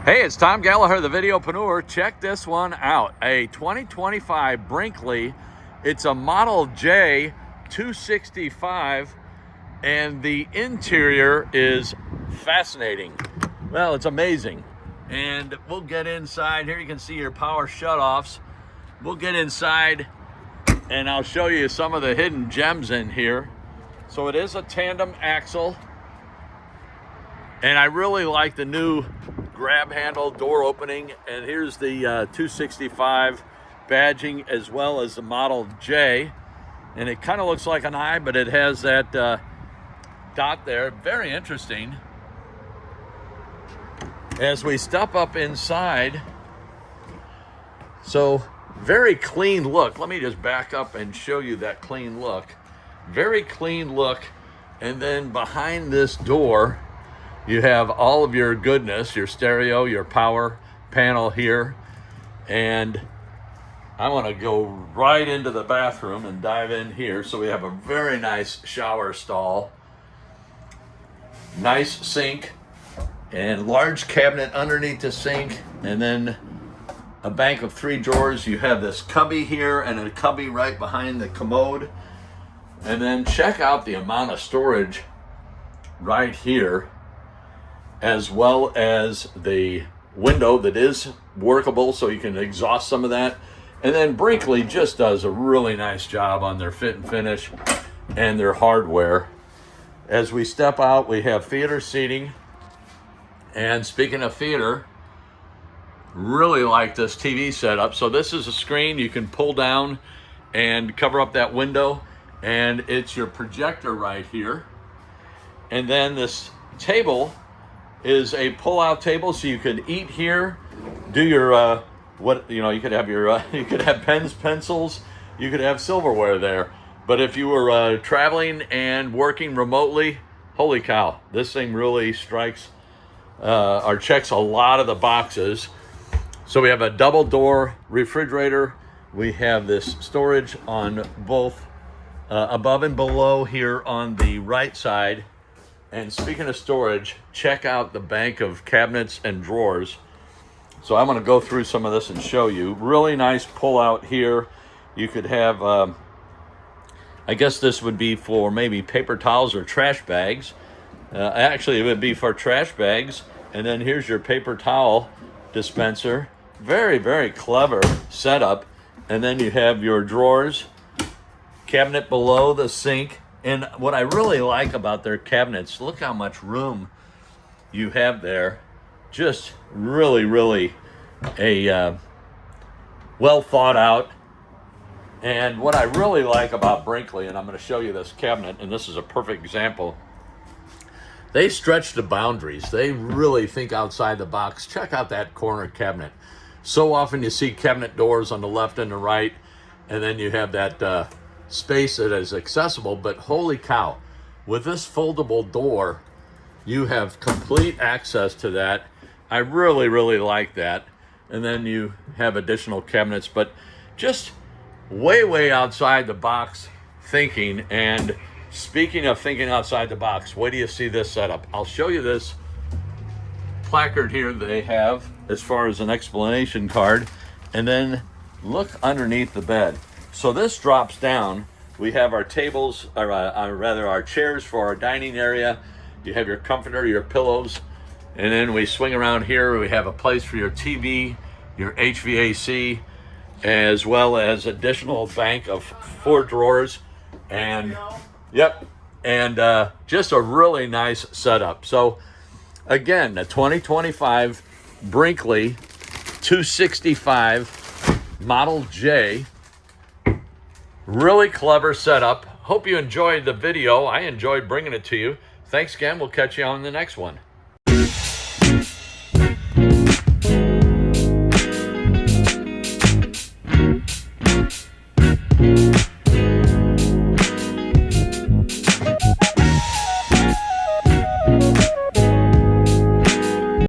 Hey, it's Tom Gallagher, the Videopreneur. Check this one out. A 2025 Brinkley. It's a Model J 265, and the interior is fascinating. Well, it's amazing. And we'll get inside. Here you can see your power shutoffs. We'll get inside and I'll show you some of the hidden gems in here. So it is a tandem axle. And I really like the new grab handle door opening. And here's the 265 badging as well as the Model J. And it kind of looks like an I, but it has that dot there. Very interesting. As we step up inside, so very clean look. Let me just back up and show you that clean look. Very clean look. And then behind this door, you have all of your goodness, your stereo, your power panel here. And I want to go right into the bathroom and dive in here. So we have a very nice shower stall, nice sink, and large cabinet underneath the sink, and then a bank of 3 drawers. You have this cubby here and a cubby right behind the commode. And then check out the amount of storage right here, as well as the window that is workable so you can exhaust some of that. And then Brinkley just does a really nice job on their fit and finish and their hardware. As we step out, we have theater seating. And speaking of theater, really like this TV setup. So this is a screen you can pull down and cover up that window, and it's your projector right here. And then this table is a pull-out table, so you could eat here, do your you could have your you could have pens, pencils, you could have silverware there. But if you were traveling and working remotely, holy cow, this thing really strikes or checks a lot of the boxes. So we have a double door refrigerator. We have this storage on both above and below here on the right side. And speaking of storage, check out the bank of cabinets and drawers. So I'm going to go through some of this and show you. Really nice pull out here. You could have, I guess this would be for maybe paper towels or trash bags. Actually, it would be for trash bags. And then here's your paper towel dispenser. Very, very clever setup. And then you have your drawers, cabinet below the sink. And what I really like about their cabinets, look how much room you have there. Just really, really a well thought out. And what I really like about Brinkley, and I'm going to show you this cabinet, and this is a perfect example. They stretch the boundaries. They really think outside the box. Check out that corner cabinet. So often you see cabinet doors on the left and the right, and then you have that space that is accessible. But holy cow, with this foldable door, you have complete access to that. I really, really like that. And then you have additional cabinets, but just way, way outside the box thinking. And speaking of thinking outside the box, wait till you see this setup. I'll show you this placard here they have as far as an explanation card. And then look underneath the bed. So this drops down. We have our tables, or rather our chairs for our dining area. You have your comforter, your pillows. And then we swing around here. We have a place for your TV, your HVAC, as well as additional bank of 4 drawers. And yep, and just a really nice setup. So again, the 2025 Brinkley 265 Model J. Really clever setup. Hope you enjoyed the video. I enjoyed bringing it to you. Thanks again. We'll catch you on the next one.